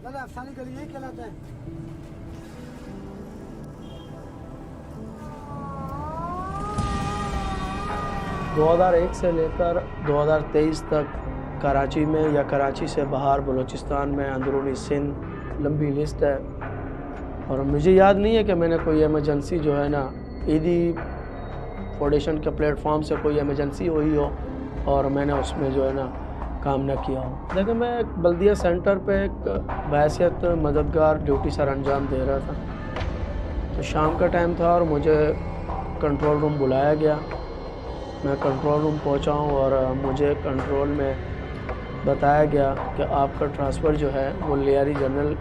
दादा अफसानी गली यही कहलाता है। दो 2001 से लेकर 2023 तक कराची में या कराची से बाहर बलूचिस्तान में अंदरूनी सिंध लंबी लिस्ट है। और मुझे याद नहीं है कि मैंने कोई इमरजेंसी जो है ना ईदी फाउंडेशन के प्लेटफॉर्म से कोई इमरजेंसी हुई हो और मैंने उसमें जो है ना काम न किया हो। देखिए, मैं एक बल्दिया सेंटर पे एक बहैसियत मददगार ड्यूटी सर अंजाम दे रहा था। तो शाम का टाइम था और मुझे कंट्रोल रूम बुलाया गया। मैं कंट्रोल रूम पहुंचा हूं और मुझे कंट्रोल में बताया गया कि आपका ट्रांसफ़र जो है वो लियारी जनरल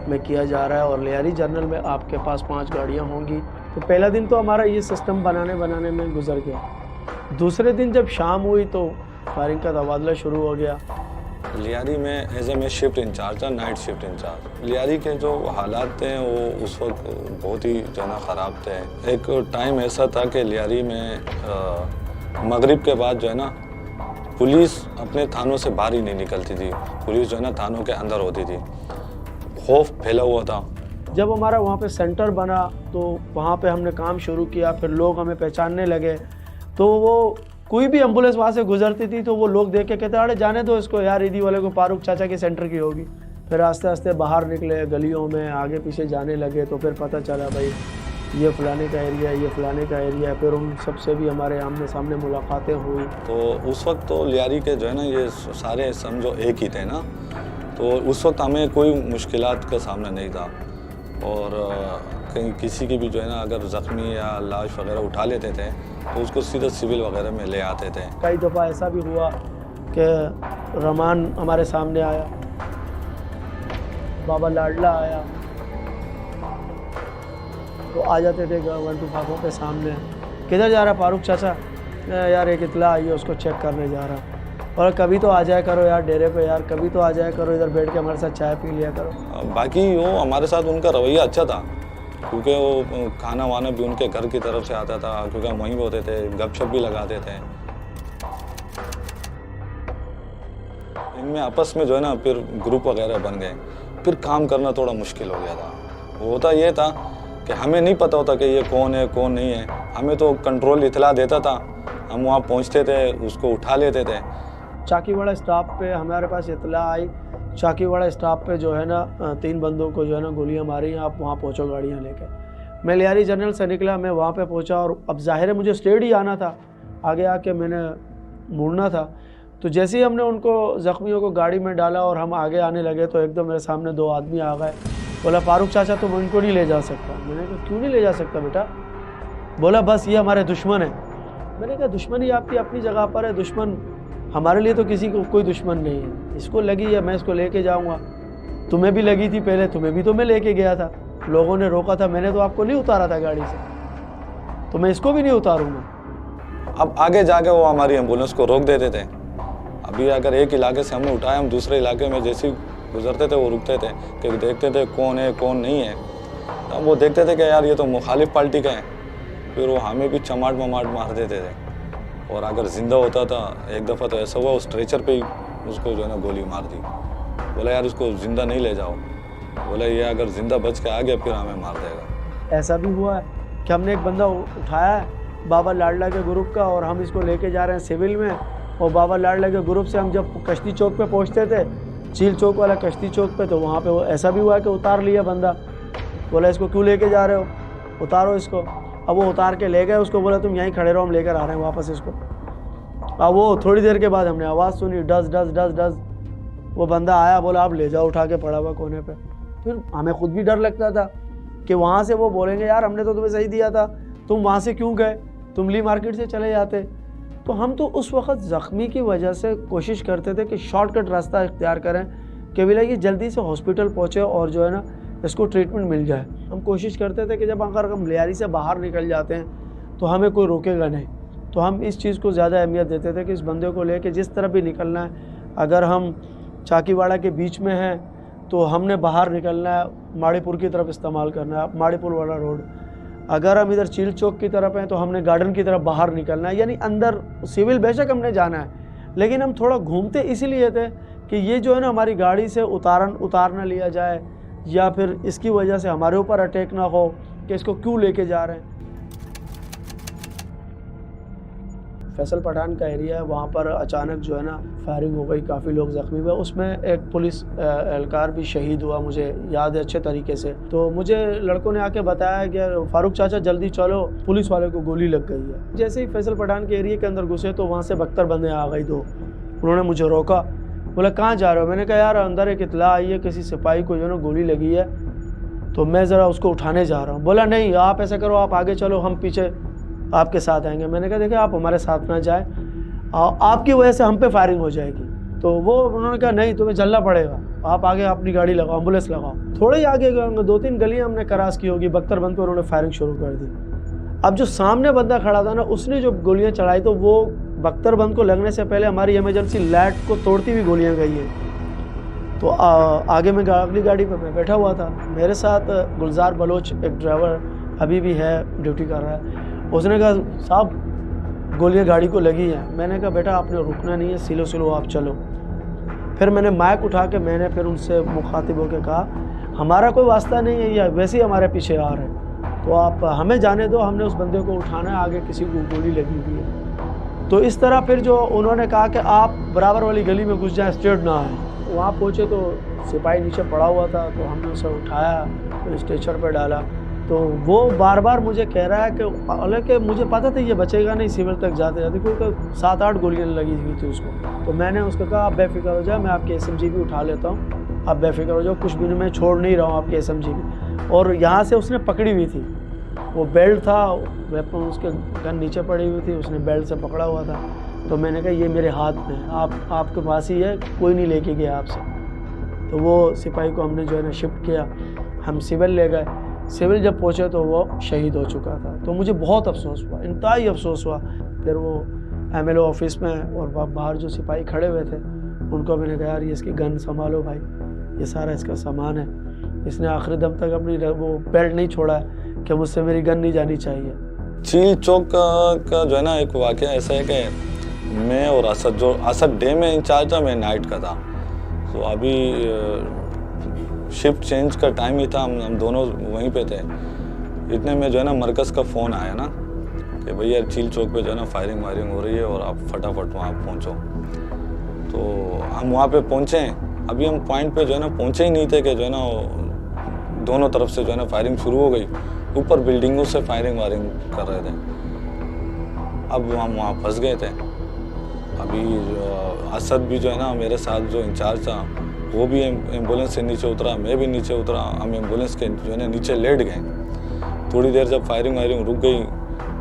में किया जा रहा है और लियारी जनरल में आपके पास 5 गाड़ियां होंगी। तो पहला दिन तो हमारा ये सिस्टम बनाने में गुजर गया। दूसरे दिन जब शाम हुई तो फायरिंग का तबादला शुरू हो गया। लियारी में एज ए मैं शिफ्ट इंचार्ज था, नाइट शिफ्ट इंचार्ज। लियारी के जो हालात थे वो उस वक्त बहुत ही जो है ना ख़राब थे। एक टाइम ऐसा था कि लियारी में मगरिब के बाद जो है ना पुलिस अपने थानों से बाहर ही नहीं निकलती थी। पुलिस जो है ना थानों के अंदर होती थी। खौफ फैला हुआ था। जब हमारा वहाँ पे सेंटर बना तो वहाँ पे हमने काम शुरू किया, फिर लोग हमें पहचानने लगे। तो वो कोई भी एम्बुलेंस वहाँ से गुजरती थी तो वो लोग देख के कहते अरे जाने दो इसको यार, ईदी वाले को फारूक चाचा के सेंटर की होगी। फिर आस्ते आस्ते बाहर निकले, गलियों में आगे पीछे जाने लगे तो फिर पता चला भाई ये फलाने का एरिया है, ये फलाने का एरिया है। फिर उन सबसे भी हमारे आमने सामने मुलाकातें हुई। तो उस वक्त तो लियारी के जो है ना ये सारे समझो एक ही थे ना, तो उस वक्त हमें कोई मुश्किलात का सामना नहीं था। और कहीं किसी की भी जो है ना अगर ज़ख्मी या लाश वगैरह उठा लेते थे तो उसको सीधा सिविल वगैरह में ले आते थे। कई दफ़ा ऐसा भी हुआ कि रहमान हमारे सामने आया, बाबा लाडला आया, तो आ जाते थे 125 के सामने, किधर जा रहा फारूक चाचा, यार एक इतला आई है उसको चेक करने जा रहा। और कभी तो आ जाया करो यार डेरे पे, यार कभी तो आ जाया करो इधर बैठ के हमारे साथ चाय पी लिया करो। बाकी वो हमारे साथ उनका रवैया अच्छा था क्योंकि वो खाना वाना भी उनके घर की तरफ से आता था, क्योंकि हम वहीं होते थे, गपशप भी लगाते थे। इनमें आपस में जो है ना फिर ग्रुप वगैरह बन गए, फिर काम करना थोड़ा मुश्किल हो गया था। वो होता ये था कि हमें नहीं पता होता कि ये कौन है कौन नहीं है। हमें तो कंट्रोल इतला देता था, हम वहाँ पहुँचते थे, उसको उठा लेते थे। चाकीवाड़ा स्टॉप पे हमारे पास इतला आई, चाकीवाड़ा स्टॉप पे जो है ना 3 बंदों को जो है ना गोलियां मारी, आप वहाँ पहुँचो गाड़ियाँ लेके। मैं लियारी जनरल से निकला, मैं वहाँ पे पहुँचा और अब ज़ाहिर है मुझे स्ट्रेट ही आना था, आगे आके मैंने मुड़ना था। तो जैसे ही हमने उनको ज़ख्मियों को गाड़ी में डाला और हम आगे आने लगे तो एकदम मेरे सामने 2 आदमी आ गए। बोला फारूक चाचा तुम इनको नहीं ले जा सकता। मैंने कहा क्यों नहीं ले जा सकता बेटा? बोला बस ये हमारे दुश्मन है। मैंने कहा दुश्मनी आपकी अपनी जगह पर है, दुश्मन हमारे लिए तो किसी को कोई दुश्मन नहीं है। इसको लगी है मैं इसको लेके जाऊंगा, तुम्हें भी लगी थी पहले, तुम्हें भी तो मैं लेके गया था, लोगों ने रोका था, मैंने तो आपको नहीं उतारा था गाड़ी से, तो मैं इसको भी नहीं उतारूंगा। अब आगे जाके वो हमारी एम्बुलेंस को रोक देते थे। अभी अगर एक इलाके से हमने उठाया, हम दूसरे इलाके में जैसे गुजरते थे वो रुकते थे कि देखते थे कौन है कौन नहीं है। अब वो देखते थे कि यार ये तो मुखालिफ पार्टी का है, फिर वो हमें भी चमाट ममाट मार देते थे। और अगर ज़िंदा होता था, एक दफ़ा तो ऐसा हुआ उस स्ट्रेचर पे ही उसको जो है ना गोली मार दी। बोला यार इसको ज़िंदा नहीं ले जाओ, बोला ये अगर ज़िंदा बच के आ गया फिर हमें मार देगा। ऐसा भी हुआ है कि हमने एक बंदा उठाया है बाबा लाडला के ग्रुप का और हम इसको लेके जा रहे हैं सिविल में, और बाबा लाडला के ग्रुप से हम जब कश्ती चौक पे पहुंचते थे, चील चौक वाला कश्ती चौक पे, तो वहाँ पे ऐसा भी हुआ कि उतार लिया बंदा। बोला इसको क्यों लेके जा रहे हो, उतारो इसको। अब वो उतार के ले गए उसको, बोला तुम यहीं खड़े रहो हम लेकर आ रहे हैं वापस इसको। अब वो थोड़ी देर के बाद हमने आवाज़ सुनी डस डस डस डस, वो बंदा आया, बोला आप ले जाओ उठा के पड़ा हुआ कोने पे। फिर हमें खुद भी डर लगता था कि वहाँ से वो बोलेंगे यार हमने तो तुम्हें सही दिया था, तुम वहाँ से क्यों गए, तुम ली मार्केट से चले जाते। तो हम तो उस वक्त ज़ख्मी की वजह से कोशिश करते थे कि शॉर्टकट रास्ता इख्तियार करें कि बिला ये जल्दी से हॉस्पिटल पहुँचे और जो है ना इसको ट्रीटमेंट मिल जाए। हम कोशिश करते थे कि जब अगर हम लियारी से बाहर निकल जाते हैं तो हमें कोई रोकेगा नहीं, तो हम इस चीज़ को ज़्यादा अहमियत देते थे कि इस बंदे को लेके जिस तरफ भी निकलना है, अगर हम चाकीवाड़ा के बीच में हैं तो हमने बाहर निकलना है, माड़ीपुर की तरफ इस्तेमाल करना है, माड़ीपुर वाला रोड। अगर हम इधर चील चौक की तरफ हैं तो हमने गार्डन की तरफ बाहर निकलना है, यानी अंदर सिविल बेशक हमने जाना है, लेकिन हम थोड़ा घूमते इसीलिए थे कि ये जो है ना हमारी गाड़ी से उतार ना लिया जाए, या फिर इसकी वजह से हमारे ऊपर अटैक ना हो कि इसको क्यों लेके जा रहे हैं। फैसल पठान का एरिया है, वहाँ पर अचानक जो है ना फायरिंग हो गई, काफ़ी लोग ज़ख्मी हुए। उसमें एक पुलिस एहलकार भी शहीद हुआ, मुझे याद है अच्छे तरीके से। तो मुझे लड़कों ने आके बताया कि फारूक चाचा जल्दी चलो, पुलिस वाले को गोली लग गई है। जैसे ही फैसल पठान के एरिया के अंदर घुसे तो वहाँ से बख्तर बंदे आ गई। तो उन्होंने मुझे रोका, बोला कहाँ जा रहे हो? मैंने कहा यार अंदर एक इत्तला आई है, किसी सिपाही को जो है ना गोली लगी है, तो मैं ज़रा उसको उठाने जा रहा हूँ। बोला नहीं, आप ऐसा करो, आप आगे चलो, हम पीछे आपके साथ आएंगे। मैंने कहा देखिए आप हमारे साथ ना जाएं, आपकी वजह से हम पे फायरिंग हो जाएगी। तो वो उन्होंने कहा नहीं, तुम्हें चलना पड़ेगा, आप आगे अपनी गाड़ी लगाओ, एम्बुलेंस लगाओ। थोड़े ही आगे गए, 2-3 गलियां हमने क्रॉस की होगी, बख्तरबंद पे उन्होंने फायरिंग शुरू कर दी। अब जो सामने बंदा खड़ा था ना, उसने जो गोलियां चलाई तो वो बख्तरबंद को लगने से पहले हमारी इमरजेंसी लाइट को तोड़ती हुई गोलियाँ गई हैं। तो आगे में अगली गाड़ी पर मैं बैठा हुआ था, मेरे साथ गुलजार बलोच एक ड्राइवर अभी भी है, ड्यूटी कर रहा है। उसने कहा साहब गोलियां गाड़ी को लगी हैं। मैंने कहा बेटा आपने रुकना नहीं है, सिलो सिलो आप चलो। फिर मैंने माइक उठा के मैंने फिर उनसे मुखातिब होकर कहा हमारा कोई वास्ता नहीं है, या वैसे ही हमारे पीछे आ रहे हैं, तो आप हमें जाने दो, हमने उस बंदे को उठाना है, आगे किसी को गोली लगी हुई है। तो इस तरह फिर जो उन्होंने कहा कि आप बराबर वाली गली में घुस जाएँ, स्ट्रेट ना आए। वहाँ पहुँचे तो सिपाही नीचे पड़ा हुआ था, तो हमने उसे उठाया, स्ट्रेचर पर डाला। तो वो बार बार मुझे कह रहा है कि हालांकि मुझे पता था ये बचेगा नहीं सिविल तक जाते जाते, क्योंकि 7-8 गोलियां लगी हुई थी उसको। तो मैंने उसको कहा आप बेफिक्र हो जाए, मैं आपकी SMG भी उठा लेता हूँ, आप बेफिक्र हो जाओ, कुछ भी नहीं, मैं छोड़ नहीं रहा हूँ आपकी SMG भी। और यहाँ से उसने पकड़ी हुई थी, वो बेल्ट था, वेपन उसके गन नीचे पड़ी हुई थी, उसने बेल्ट से पकड़ा हुआ था। तो मैंने कहा ये मेरे हाथ में है, आपके पास ही है, कोई नहीं लेके गया आपसे। तो वो सिपाही को हमने जो है ना शिफ्ट किया, हम सिविल ले गए। सिविल जब पहुँचे तो वो शहीद हो चुका था। तो मुझे बहुत अफसोस हुआ, इंतहाई अफसोस हुआ। फिर वो MLO ऑफिस में और बाहर जो सिपाही खड़े हुए थे उनको मैंने कहा यार ये इसकी गन संभालो भाई, ये सारा इसका सामान है, इसने आखिरी दम तक अपनी वो बेल्ट नहीं छोड़ा है कि मुझसे मेरी गन नहीं जानी चाहिए। चील चौक का जो है ना एक वाक़या ऐसा है कि मैं और असद डे में इंचार्ज था, मैं नाइट का था। तो अभी शिफ्ट चेंज का टाइम ही था, हम दोनों वहीं पे थे। इतने में जो है ना मरकज़ का फ़ोन आया ना कि भैया चील चौक पे जो है ना फायरिंग वायरिंग हो रही है और आप फटाफट वहाँ पहुँचो। तो हम वहाँ पे पहुँचे। अभी हम पॉइंट पे जो है ना पहुँचे ही नहीं थे कि जो है ना दोनों तरफ से जो है ना फायरिंग शुरू हो गई, ऊपर बिल्डिंगों से फायरिंग वायरिंग कर रहे थे। अब हम वहाँ फंस गए थे। अभी असद भी जो है ना मेरे साथ जो इंचार्ज था वो भी एम्बुलेंस से नीचे उतरा, मैं भी नीचे उतरा, हम एम्बुलेंस के जो है ना नीचे लेट गए। थोड़ी देर जब फायरिंग वायरिंग रुक गई,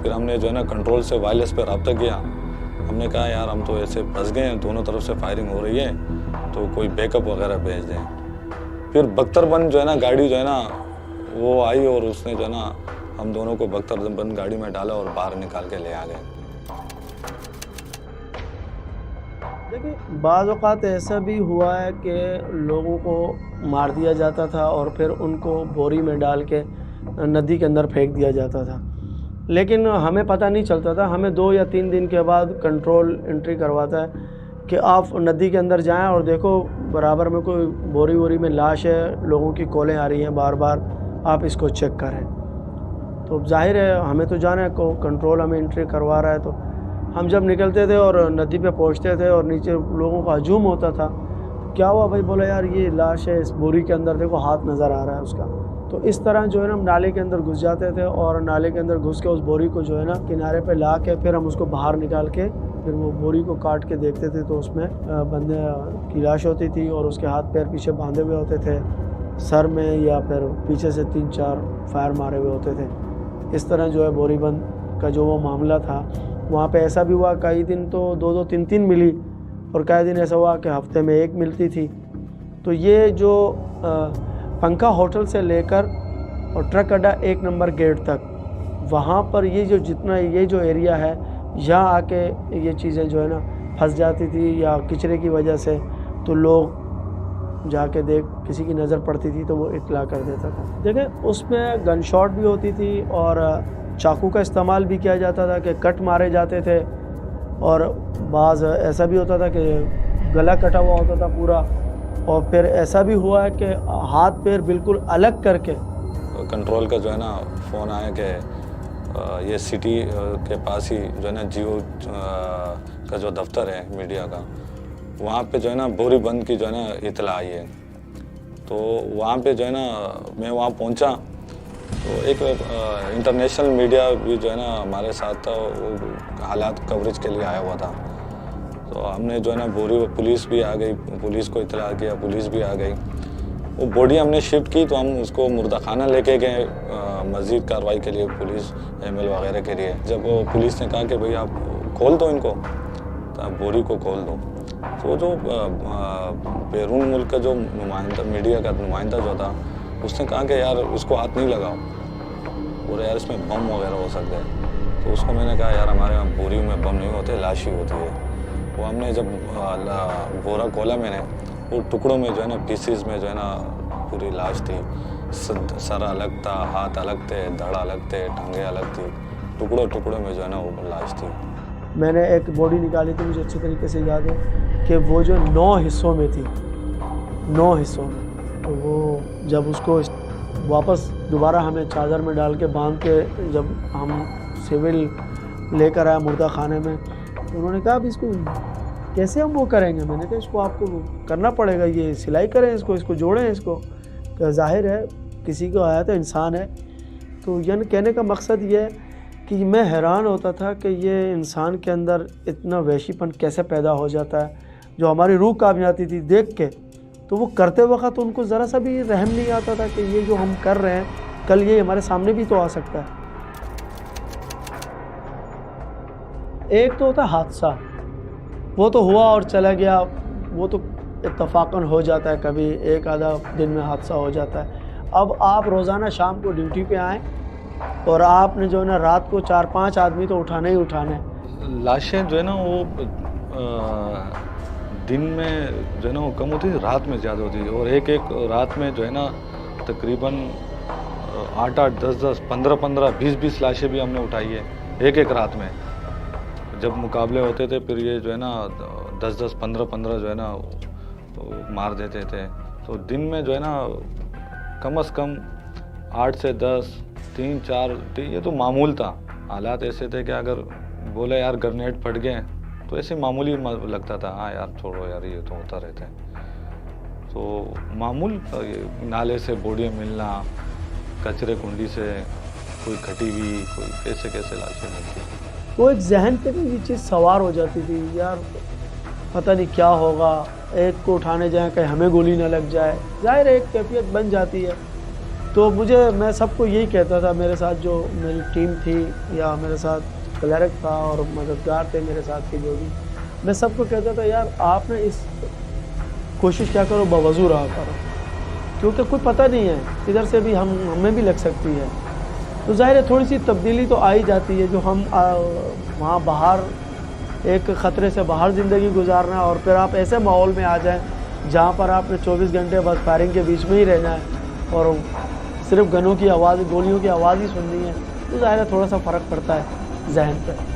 फिर हमने जो है ना कंट्रोल से वायरलेस पे रब्ता किया। हमने कहा यार हम तो ऐसे फंस गए हैं, दोनों तरफ से फायरिंग हो रही है, तो कोई बैकअप वगैरह भेज दें। फिर बख्तरबंद जो है ना गाड़ी जो है ना वो आई और उसने जो है ना हम दोनों को बख्तरबंद गाड़ी में डाला और बाहर निकाल के ले आ गए। देखिए बाज़ औक़ात ऐसा भी हुआ है कि लोगों को मार दिया जाता था और फिर उनको बोरी में डाल के नदी के अंदर फेंक दिया जाता था, लेकिन हमें पता नहीं चलता था। हमें 2 या 3 दिन के बाद कंट्रोल एंट्री करवाता है कि आप नदी के अंदर जाएं और देखो बराबर में कोई बोरी वोरी में लाश है, लोगों की कॉलें आ रही हैं बार बार, आप इसको चेक करें। तो जाहिर है हमें तो जाना है, कंट्रोल हमें एंट्री करवा रहा है। तो हम जब निकलते थे और नदी पे पहुंचते थे और नीचे लोगों का हजूम होता था, क्या हुआ भाई? बोला यार ये लाश है, इस बोरी के अंदर देखो हाथ नज़र आ रहा है उसका। तो इस तरह जो है ना हम नाले के अंदर घुस जाते थे और नाले के अंदर घुस के उस बोरी को जो है ना किनारे पे ला के फिर हम उसको बाहर निकाल के फिर वो बोरी को काट के देखते थे, तो उसमें बंदे की लाश होती थी और उसके हाथ पैर पीछे बांधे हुए होते थे, सर में या फिर पीछे से 3-4 फायर मारे हुए होते थे। इस तरह जो है बोरीबंद का जो वो मामला था, वहाँ पे ऐसा भी हुआ कई दिन तो 2-2, 3-3 मिली और कई दिन ऐसा हुआ कि हफ्ते में 1 मिलती थी। तो ये जो पंखा होटल से लेकर और ट्रक अड्डा 1 नंबर गेट तक, वहाँ पर ये जो जितना ये जो एरिया है, यहाँ आके ये चीज़ें जो है ना फंस जाती थी या किचरे की वजह से, तो लोग जाके देख किसी की नज़र पड़ती थी तो वो इत्तला कर देता था। देखिए उसमें गन शॉट भी होती थी और चाकू का इस्तेमाल भी किया जाता था कि कट मारे जाते थे, और बाज़ ऐसा भी होता था कि गला कटा हुआ होता था पूरा, और फिर ऐसा भी हुआ है कि हाथ पैर बिल्कुल अलग करके। कंट्रोल का जो है ना फ़ोन आया कि ये सिटी के पास ही जो है ना जियो का जो दफ्तर है मीडिया का, वहाँ पे जो है ना बोरी बंद की जो है ना इतला आई है। तो वहाँ पे जो है ना मैं वहाँ पहुँचा तो एक इंटरनेशनल मीडिया भी जो है ना हमारे साथ था, वो हालात कवरेज के लिए आया हुआ था। तो हमने जो है ना बोरी, पुलिस भी आ गई, पुलिस को इतला किया, पुलिस भी आ गई। वो बॉडी हमने शिफ्ट की तो हम उसको मुर्दाखाना लेके गए मज़ीद कार्रवाई के लिए, पुलिस एमएल वगैरह के लिए। जब वो पुलिस ने कहा कि भाई आप खोल दो इनको, तो आप बोरी को खोल दो, तो जो बैरून मुल्क का जो नुमाइंदा, मीडिया का नुमाइंदा जो था, उसने कहा कि यार इसको हाथ नहीं लगाओ, बोले यार इसमें बम वगैरह हो सकते हैं। तो उसको मैंने कहा यार हमारे यहाँ बोरी में बम नहीं होते, लाश ही होती है। वो हमने जब बोरा खोला मैंने, वो टुकड़ों में जो है ना, पीसीज में जो है ना पूरी लाश थी। सर अलग था, हाथ अलग थे, धड़ अलग थे, टांगे अलग थी, टुकड़ों टुकड़ों में जो है ना वो लाश थी। मैंने एक बॉडी निकाली थी, मुझे अच्छी तरीके से याद है कि वो जो 9 हिस्सों में थी, 9 हिस्सों में। तो वो जब उसको वापस दोबारा हमें चादर में डाल के बांध के जब हम सिविल लेकर आए मुर्दा खाने में, तो उन्होंने कहा अब इसको कैसे हम वो करेंगे। मैंने कहा इसको आपको करना पड़ेगा, ये सिलाई करें, इसको जोड़ें, इसको जाहिर है किसी को आया तो इंसान है। तो यानी कहने का मकसद ये है कि मैं हैरान होता था कि ये इंसान के अंदर इतना वहशीपन कैसे पैदा हो जाता है, जो हमारी रूह कांप जाती थी देख के। तो वो करते वक्त उनको ज़रा सा भी रहम नहीं आता था कि ये जो हम कर रहे हैं कल ये हमारे सामने भी तो आ सकता है। एक तो होता हादसा, वो तो हुआ और चला गया, वो तो इत्तफाकन हो जाता है, कभी एक आधा दिन में हादसा हो जाता है। अब आप रोज़ाना शाम को ड्यूटी पे आएँ और आपने जो है ना रात को 4-5 आदमी तो उठाने ही उठाने। लाशें जो है ना वो दिन में जो है ना वो कम होती है, रात में ज़्यादा होती है। और एक रात में जो है ना तकरीबन 8-8, 10-10, 15-15, 20-20 लाशें भी हमने उठाई है एक रात में। जब मुकाबले होते थे फिर ये जो है ना 10-10, 15-15 जो है ना मार देते थे। तो दिन में जो है ना कम से कम 8 से 10, 3-4, ये तो मामूल था। हालात ऐसे थे कि अगर बोले यार ग्रेनेड फट गए तो ऐसे मामूली लगता था, हाँ यार छोड़ो यार ये तो होता रहता है। तो मामूल नाले से बॉडी मिलना, कचरे कुंडी से कोई कटी हुई, कोई कैसे कैसे लाशें मिलती। वो एक जहन पे भी ये चीज़ सवार हो जाती थी, यार पता नहीं क्या होगा, एक को उठाने जाएं कहीं हमें गोली ना लग जाए, ज़ाहिर एक कैफियत बन जाती है। तो मैं सबको यही कहता था, मेरे साथ जो मेरी टीम थी या मेरे साथ क्लर्क था और मददगार थे मेरे साथ के जो भी, मैं सबको कहता था यार आप ना इस कोशिश क्या करो बावजू रहा करो, क्योंकि कोई पता नहीं है इधर से भी हमें भी लग सकती है। तो ज़ाहिर है थोड़ी सी तब्दीली तो आ ही जाती है, जो हम वहाँ बाहर एक ख़तरे से बाहर ज़िंदगी गुजारना और फिर आप ऐसे माहौल में आ जाएं जहाँ पर आपने 24 घंटे बस फायरिंग के बीच में ही रहना है और सिर्फ गनों की आवाज़, गोलियों की आवाज़ ही सुननी है। तो ज़ाहिर है थोड़ा सा फ़र्क पड़ता है जहन पर।